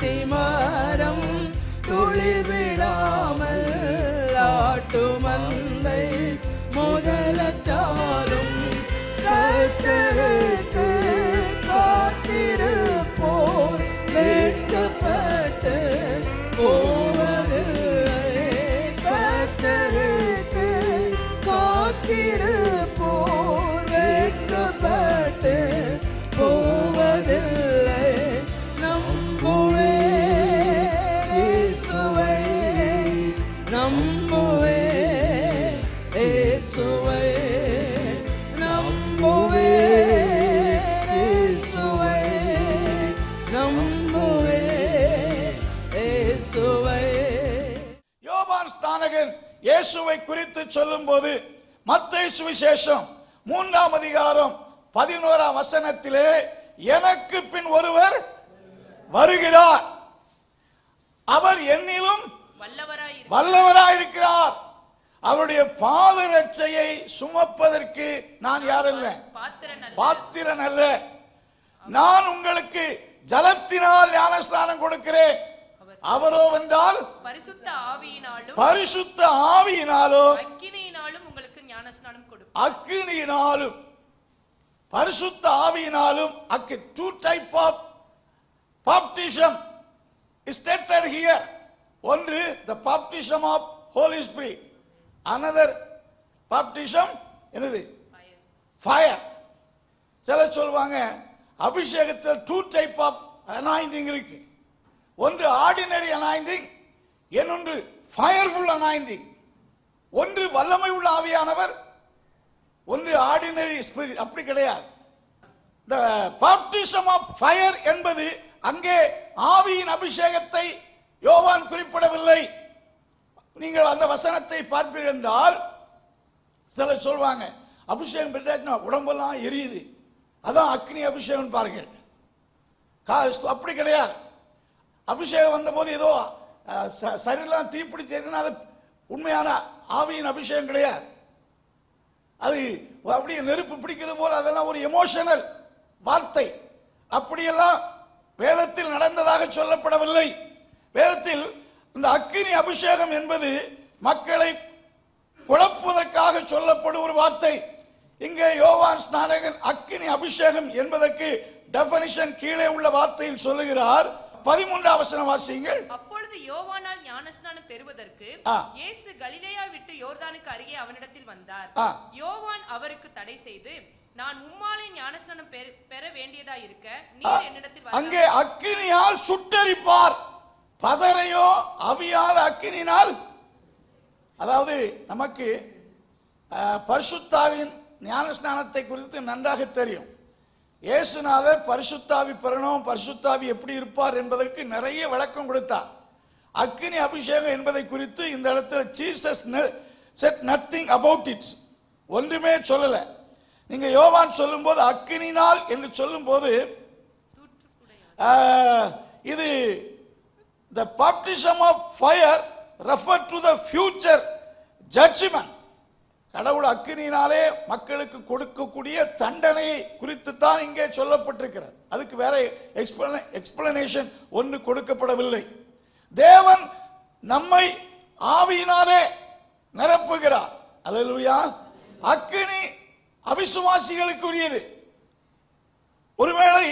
அத்திமரம் துளிர் விடாமல் ஆட்டுமந்தை முதலத்தாலும் கர்த்தருக்கு காத்திருப்போர் வெட்கப்பட்டு போவதில்லை. கர்த்தருக்கு காத்திருப்போர் வெட்கப்பட்டு போவதில்லை. நம்புவே இயேசுவை, நம்புவே இயேசுவை, நம்புவே இயேசுவை, நம்புவே இயேசுவை. யோவான் ஸ்நானகன் இயேசுவை குறித்து சொல்லும்போது மத்தேயு சுவிசேஷம் 3ஆம் அதிகாரம் 11ஆம் வசனத்திலே எனக்கு பின் ஒருவர் வருகிறார், அவர் என்னிலும் வல்லவராயிருக்கிறார், அவருடைய பாதரட்சையை சுமப்பதற்கு நான் யாரல்ல, பாத்திரன் அல்ல. நான் உங்களுக்கு ஜலத்தினால் ஞானஸ்நானம் கொடுக்கிறேன், அவரோ வென்றால் பரிசுத்த ஆவியினாலும் உங்களுக்கு ஞானஸ்நானம் கொடுப்பார். அக்கினியினாலும் பரிசுத்த ஆவியினாலும். two type of baptism is stated here. ஒன்று the baptism of Holy Spirit, another baptism என்னது, fire. சில சொல்வாங்க அபிஷேகத்தில் two type of anointing இருக்கு. ஒன்று ஆர்டினரி anointing, இன்னொன்று ஃபயர்ஃபுல் anointing. ஒன்று வல்லமை உள்ள ஆவியானவர், ஒன்று ஆர்டினரி ஸ்பிரிட். அப்படி கிடையாது. the baptism of fire என்பது அங்கே ஆவியின் அபிஷேகத்தை யோவான் குறிப்பிடவில்லை. நீங்கள் அந்த வசனத்தை பார்ப்பீர்கள் என்றால் சிலர் சொல்வாங்க அபிஷேகம் பெற்றாச்சுன்னா உடம்பெல்லாம் எரியுது, அதான் அக்னி அபிஷேகம் பாருங்கள். அப்படி கிடையாது. அபிஷேகம் வந்த போது ஏதோ சரீரம் தீப்பிடிச்சிருக்குன்னா அது உண்மையான ஆவியின் அபிஷேகம் கிடையாது. அது அப்படியே நெருப்பு பிடிக்கிறது போல அதெல்லாம் ஒரு எமோஷனல் வார்த்தை. அப்படியெல்லாம் வேதத்தில் நடந்ததாக சொல்லப்படவில்லை. வேதத்தில் இந்த அக்கினி அபிஷேகம் என்பது மக்களை குழப்புவதற்காக சொல்லப்படும் ஒரு வார்த்தை. இங்கே யோவான் ஸ்நானகன் அக்கினி அபிஷேகம் என்பதற்கு டெஃபினிஷன் கீழே உள்ள வார்த்தையில் சொல்லுகிறார். 13ஆம் வசனம் வாசியுங்கள். அப்பொழுது யோவானால் ஞானஸ்நானம் பெறுவதற்கு இயேசு கலிலேயா விட்டு யோர்தானுக்கு அருகே அவனிடத்தில் வந்தார். யோவான் அவருக்கு தடை செய்து, நான் உம்மாலே ஞானஸ்நானம் பெற வேண்டியதா இருக்க நீர் என்னிடத்தில் அங்கே அக்கினியால் சுட்டரிப்பார், பதரையோ அவியாத அக்கினினால். அதாவது நமக்கு பரிசுத்தாவின் ஞானஸ்நானத்தை குறித்து நன்றாக தெரியும். இயேசுநாதர் பரிசுத்தாவி பெறணும், பரிசுத்தாவி எப்படி இருப்பார் என்பதற்கு நிறைய விளக்கம் கொடுத்தார். அக்கினி அபிஷேகம் என்பதை குறித்து இந்த இடத்துல Jesus said nothing about it, ஒன்றுமே சொல்லல. நீங்க யோவான் சொல்லும்போது அக்கினினால் என்று சொல்லும்போது இது the baptism of fire refer to the future judgment. கடவுள் அக்கினியினாலே மக்களுக்கு கொடுக்கக்கூடிய தண்டனையை குறித்து தான் இங்கே சொல்லப்பட்டிருக்கிறது. அதுக்கு வேற எக்ஸ்பிளனேஷன் ஒன்று கொடுக்கப்படவில்லை. தேவன் நம்மை ஆவியினாலே நிரப்புகிறார். அல்லேலூயா. அக்கினி அவிசுவாசிகளுக்குரியது. ஒருவேளை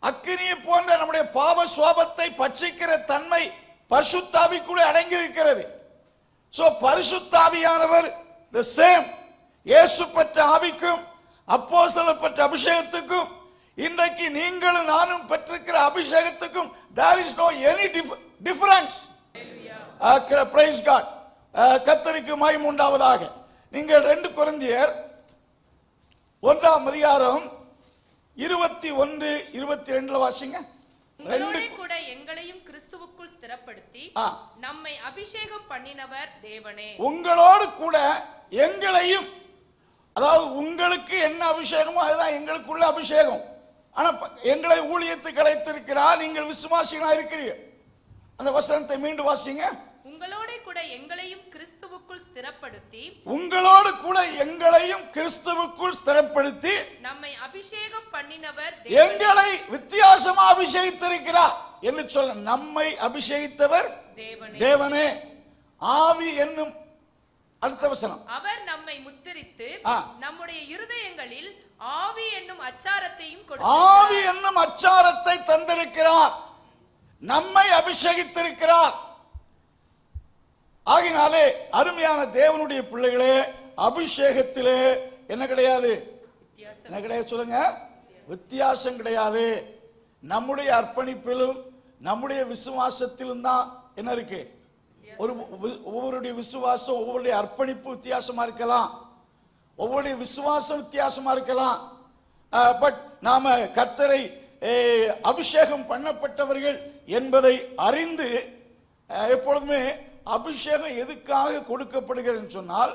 அக்கினியை போன்ற நம்முடைய பாவ சுவாபத்தை பட்சிக்கிற தன்மை பரிசுத்தாவிக்குள்ளே அடங்கியிருக்கிறது. சோ பரிசுத்தாவியானவர் the same. இயேசு பெற்ற ஆவிக்கும் அப்போஸ்தலர் பெற்ற அபிஷேகத்துக்கும் இன்றைக்கு நீங்களும் நானும் பெற்றிருக்கிற அபிஷேகத்துக்கும் there is no any difference. praise God. கர்த்தருக்கு மகிமை உண்டாவதாக. நீங்கள் 2 கொரிந்தியர் 1ஆம் அதிகாரம் 21-22 வாசிங்க. உங்களோட கூட எங்களையும் கிறிஸ்துவுக்குள் ஸ்திரப்படுத்தி நம்மை அபிஷேகம் பண்ணினவர் தேவனே. உங்களோடு கூட எங்களையும், அதாவது உங்களுக்கு என்ன அபிஷேகமோ அதுதான் எங்களுக்குள்ள அபிஷேகம். ஆனா எங்களை ஊழியத்துக்கு அழைத்திருக்கிறார், நீங்கள் விசுவாசிகளா இருக்கிறீர்கள். அந்த வசனத்தை மீண்டும் வாசிங்க. உங்களோட கூட எங்களையும் கிறிஸ்துவுக்குள் ஸ்திரப்படுத்தி, உங்களோடு கூட எங்களையும் கிறிஸ்துவுக்குள் ஸ்திரப்படுத்தி நம்மை அபிஷேகம் பண்ணினவர், எங்களை வித்தியாசமா அபிஷேகித்திருக்கிறார். என்று சொல்ல, நம்மை அபிஷேகித்தவர் தேவனே. ஆவி என்னும் அடுத்த வசனம், அவர் நம்மை முத்திரித்து நம்முடைய இருதயங்களில் ஆவி என்னும் அச்சாரத்தையும் ஆவி என்னும் அச்சாரத்தை தந்திருக்கிறார், நம்மை அபிஷேகித்திருக்கிறார். ஆகினாலே அருமையான தேவனுடைய பிள்ளைகளே, அபிஷேகத்திலே என்ன கிடையாது? என்ன கிடையாது சொல்லுங்க? வித்தியாசம் கிடையாது. நம்முடைய அர்ப்பணிப்பிலும் நம்முடைய விசுவாசத்திலும் தான் என்ன இருக்கு? ஒவ்வொருடைய விசுவாசம், ஒவ்வொருடைய அர்ப்பணிப்பு வித்தியாசமா இருக்கலாம், ஒவ்வொருடைய விசுவாசம் வித்தியாசமா இருக்கலாம். பட் நாம கர்த்தரை அபிஷேகம் பண்ணப்பட்டவர்கள் என்பதை அறிந்து, எப்பொழுதுமே அபிஷேகம் எதுக்காக கொடுக்கப்படுகிறது சொன்னால்,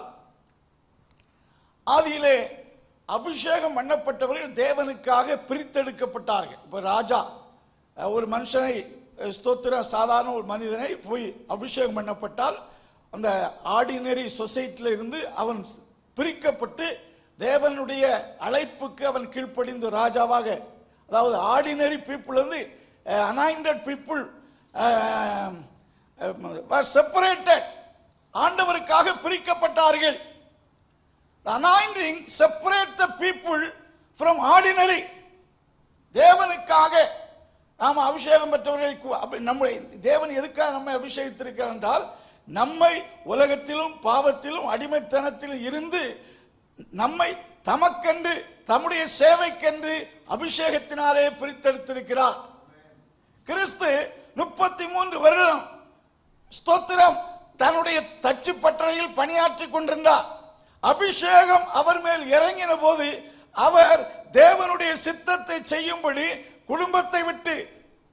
ஆதியிலே அபிஷேகம் பண்ணப்பட்டவர்கள் தேவனுக்காக பிரித்தெடுக்கப்பட்டார்கள். இப்ப ராஜா ஒரு மனுஷனை, ஸ்தோத்திர சாதாரண ஒரு மனிதனை போய் அபிஷேகம் பண்ணப்பட்டால், அந்த ஆர்டினரி சொசைட்டில இருந்து அவன் பிரிக்கப்பட்டு தேவனுடைய அழைப்புக்கு அவன் கீழ்ப்படிந்து ராஜாவாக, அதாவது ஆர்டினரி பீப்புள் இருந்து அனாயிண்டட் பீப்புள் செப்பரேட்டட், ஆண்டவருக்காக பிரிக்கப்பட்டார்கள். The anointing separate the people from ordinary. தேவனுக்காக நாம் அபிஷேகம் பெற்றவர்களுக்கு, நம்முடைய தேவன் எதுக்காக நம்மை அபிஷேகித்திருக்கிறார் என்றால், நம்மை உலகத்திலும் பாவத்திலும் அடிமைத்தனத்திலும் இருந்து நம்மை தமக்கென்று தம்முடைய சேவைக்கென்று அபிஷேகத்தினாலே பிரித்தெடுத்திருக்கிறார். கிறிஸ்து 33 வருடம் ஸ்தோத்திரம் தன்னுடைய தச்சு பட்டறையில் பணியாற்றி கொண்டிருந்தார். அபிஷேகம் அவர் மேல் இறங்கின போது அவர் தேவனுடைய சித்தத்தை செய்யும்படி குடும்பத்தை விட்டு,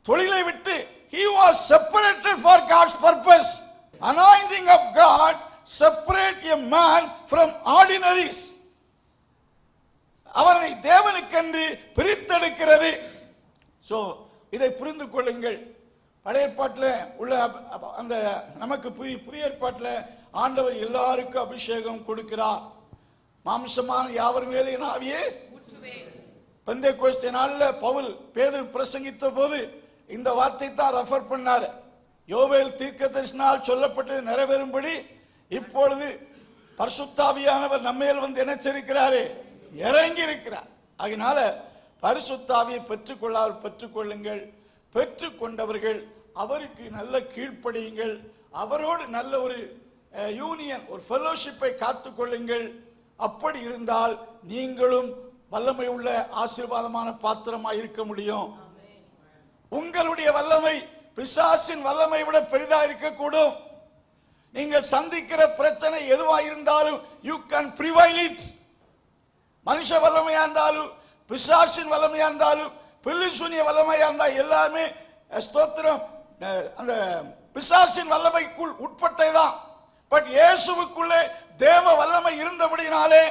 தொழிலை விட்டு, he was separated for God's purpose. Anointing of God separate a man from ordinaries. அவரை தேவனுக்கென்று பிரித்தெடுக்கிறது. சோ இதை புரிந்து கொள்ளுங்கள். பழைய ஏற்பாட்டில் உள்ள அந்த நமக்கு புதிய ஏற்பாட்டில் ஆண்டவர் எல்லாருக்கும் அபிஷேகம் கொடுக்கிறார். மாம்சமான யாவர் மேலே என் ஆவியை ஊற்றுவேன். பெந்தேகோஸ்தே நாளில் பவுல் பேதுரு பிரசங்கித்த போது இந்த வார்த்தை தான் ரெஃபர் பண்ணார். யோவேல் தீர்க்கதரிசினால் சொல்லப்பட்டது நிறைவேறும்படி இப்பொழுது பரிசுத்தாவியானவர் நம்மேல் வந்து என்ன செய்கிறாரே? இறங்கி இருக்கிறார். அதனால பரிசுத்தாவியை பெற்றுக்கொள்ளுங்கள். பெற்றுக்கொண்டவர்கள் அவருக்கு நல்ல கீழ்ப்படியுங்கள். அவரோடு நல்ல ஒரு யூனியன், ஒரு ஃபெலோஷிப்பை காத்துக்கொள்ளுங்கள். அப்படி இருந்தால் நீங்களும் வல்லமை உள்ள ஆசீர்வாதமான பாத்திரமாய் இருக்க முடியும். உங்களுடைய வல்லமை பிசாசின் வல்லமை விட பெரிதா இருக்கக்கூடும். நீங்கள் சந்திக்கிற பிரச்சனை எதுவாக இருந்தாலும் யூ கேன் ப்ரிவைல் இட். மனுஷ வல்லமையா இருந்தாலும், பிசாசின் வல்லமையா இருந்தாலும், பில்லிசூனிய வல்லமையா இருந்தால் எல்லாமே ஸ்தோத்திரம் அந்த பிசாசின் வல்லமைக்குள் உட்பட்டதுதான். பட் இயேசுவுக்குள்ளே தேவ வல்லமை இருந்தபடினாலே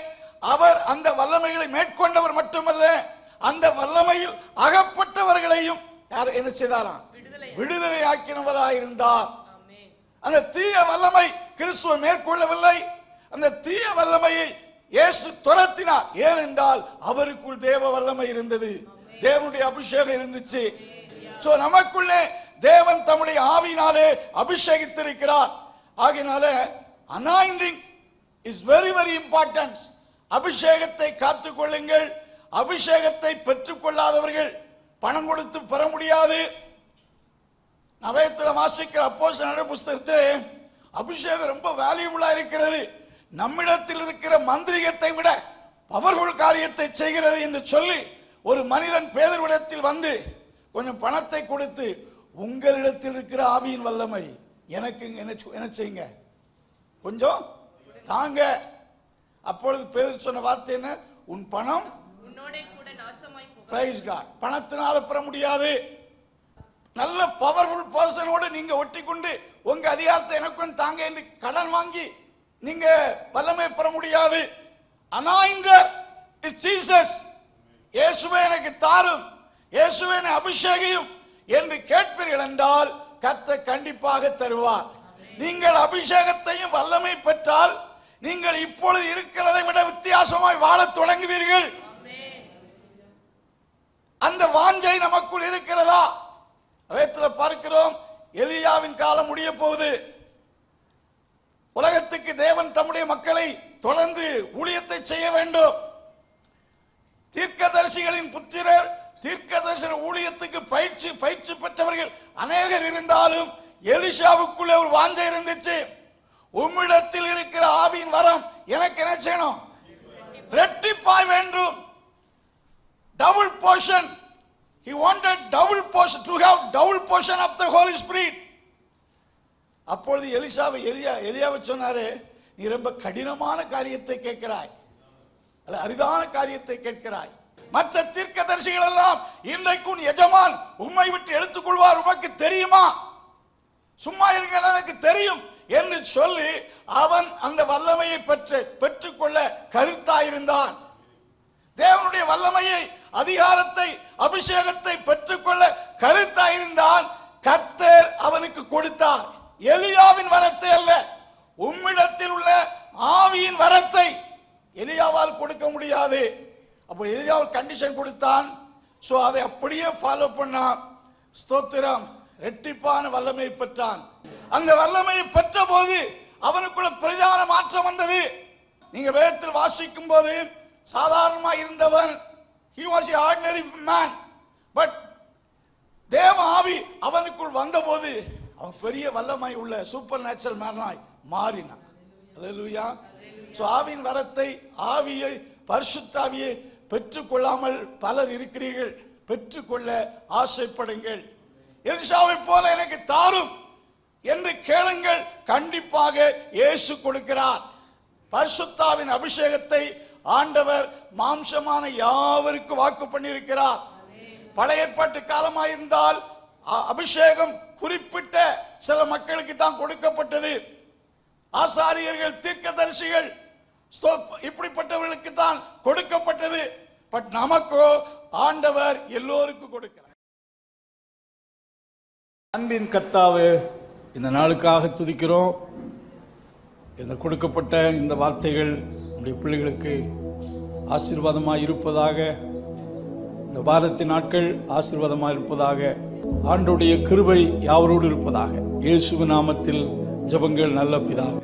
அவர் அந்த வல்லமைகளை மேற்கொண்டவர் மட்டுமல்ல, அந்த வல்லமையில் அகப்பட்டவர்களையும் யார் என்ன செய்தாராம்? விடுதலை ஆக்கினவராயிருந்தார். அந்த தீய வல்லமை கிறிஸ்துவ மேற்கொள்ளவில்லை. அந்த தீய வல்லமையை இயேசு துரத்தினார். ஏனென்றால் அவருக்குள் தேவ வல்லமை இருந்தது, தேவனுடைய அபிஷேகம் இருந்துச்சு. சோ நமக்குள்ளே தேவன் தம்முடைய ஆவியினாலே அபிஷேகித்திருக்கிறார். ஆகையினால anointing is very very important. அபிஷேகத்தை காத்துக்கொள்ளுங்கள். அபிஷேகத்தை பெற்றுக்கொள்ளாதவர்கள் பணம் கொடுத்து பெற முடியாது. நவேத்தில் வாசிக்கிற அப்போஸ்தலர் புத்தகத்திலே அபிஷேகம் ரொம்ப வேல்யூபிளா இருக்கிறது. நம்மிடத்தில் இருக்கிற மந்திரிகத்தை விட பவர்ஃபுல் காரியத்தை செய்கிறது என்று சொல்லி ஒரு மனிதன் பேதுருவிடத்தில் வந்து கொஞ்சம் பணத்தை கொடுத்து, உங்களிடத்தில் இருக்கிற ஆவியின் வல்லமை எனக்கு என்ன செய்யுங்க, கொஞ்சம் தாங்க. அப்பொழுது பேதுரு சொன்ன வார்த்தை என்ன? உன் பணம் உன்னோடே கூட நாசமாய் போகும். Price God. பணத்தினால பெற முடியாது. நல்ல பவர்ஃபுல் பர்சனோடு நீங்க ஒட்டிக்கொண்டு உங்க அதிகாரத்தை எனக்கும் தாங்க என்று கடன் வாங்கி நீங்க வல்லமை பெற முடியாது. அனாயிண்டர் இஸ் ஜீசஸ். இயேசுவே எனக்கு தாரும், இயேசுவே என்னை அபிஷேகியும் என்று கேட்பீர்கள் என்றால் கர்த்தர் கண்டிப்பாக தருவார். நீங்கள் அபிஷேகத்தையும் வல்லமை பெற்றால் நீங்கள் இப்பொழுது இருக்கிறதை விட வித்தியாசமாய் வாழத் தொடங்குவீர்கள். அந்த வாஞ்சை நமக்குள் இருக்கிறதா? வேதத்தில் எலியாவின் காலம் முடிய போகுது. உலகத்துக்கு தேவன் தம்முடைய மக்களை தொடர்ந்து ஊழியத்தை செய்ய வேண்டும். தீர்க்கதரிசிகளின் புத்திரர், தீர்க்கதரிசன ஊழியத்துக்கு பயிற்சி பெற்றவர்கள் அநேகர் இருந்தாலும் எலிஷாவுக்குள்ளே ஒரு வாஞ்சை இருந்துச்சு. உம்மிடத்தில் இருக்கிற ஆவியின் வரம் எனக்கு என்ன செய்யணும்? ரெட்டிப்பாய் வேண்டும். Double portion. He wanted double portion, to have double portion of the Holy Spirit. அப்பொழுது எலியாவை சொன்னாரு, நீ ரொம்ப கடினமான காரியத்தை கேட்கிறாய், அல்ல அரிதான காரியத்தை கேட்கிறாய். மற்ற தீர்க்கதரிசிகள் எல்லாம் இன்றைக்கு உன் எஜமான் உம்மை விட்டு எடுத்துக்கொள்வார், உமக்கு தெரியுமா? சும்மா இருங்க, எனக்கு தெரியும் என்று சொல்லி அவன் அந்த வல்லமையை பெற்றுக்கொள்ள கருத்தாயிருந்தான். தேவனுடைய வல்லமையை, அதிகாரத்தை, அபிஷேகத்தை பெற்றுக்கொள்ள கருத்தாயிருந்தான். கர்த்தர் அவனுக்கு கொடுத்தார். எலியாவின் வரத்தை அல்ல, உம்மிடத்தில் உள்ள ஆவியின் வரத்தை எலியாவால் கொடுக்க முடியாது. அப்போ எலியாவால் கண்டிஷன் கொடுத்தான். சோ அதை அப்படியே ஃபாலோ பண்ணான். ஸ்தோத்திரம். ரெட்டிப்பான வல்லமையை பெற்றான். அந்த வல்லமையை பெற்ற போது அவனுக்குள்ள பிரதான மாற்றம் வந்தது. நீங்க வேதத்தில் வாசிக்கும் போது சாதாரணமா இருந்தவன், he was an ordinary man, but தேவ ஆவி அவனுக்குள் வந்தபோது அவன் பெரிய வல்லமை உள்ள சூப்பர் நேச்சுரல் மேனாய் மாறினான். அல்லேலூயா. சோ ஆவியின் வரத்தை, ஆவியை, பரிசுத்தாவியை பெற்றுக்கொள்ளாமல் பலர் இருக்கிறீர்கள். பெற்றுக்கொள்ள ஆசைப்படுங்கள். எலிசாவை போல எனக்கு தாரும் என்று கேளுங்கள். கண்டிப்பாக இயேசு கொடுக்கிறார். பரிசுத்தாவின் அபிஷேகத்தை ஆண்டவர் மாம்சமான யாவருக்கு வாக்கு பண்ணியிருக்கிறார். பழைய ஏற்பாட்டு காலமாயிருந்தால் அபிஷேகம் குறிப்பிட்ட சில மக்களுக்கு தான் கொடுக்கப்பட்டது. ஆசாரியர்கள், தீர்க்கதரிசிகள், இப்படிப்பட்டவர்களுக்கு தான் கொடுக்கப்பட்டது. பட் நமக்கோ ஆண்டவர் எல்லோருக்கும் கொடுக்கிறார். அன்பின் கர்த்தாவே, இந்த நாளுக்காக துதிக்கிறோம். இந்த கொடுக்கப்பட்ட இந்த வார்த்தைகள் நம்முடைய பிள்ளைகளுக்கு ஆசீர்வாதமாக இருப்பதாக, இந்த வாரத்தின் நாட்கள் ஆசீர்வாதமாக இருப்பதாக, ஆண்டவருடைய கிருபை யாவரோடு இருப்பதாக. இயேசுவின் நாமத்தில் ஜெபங்கள் நல்ல பிதாவே.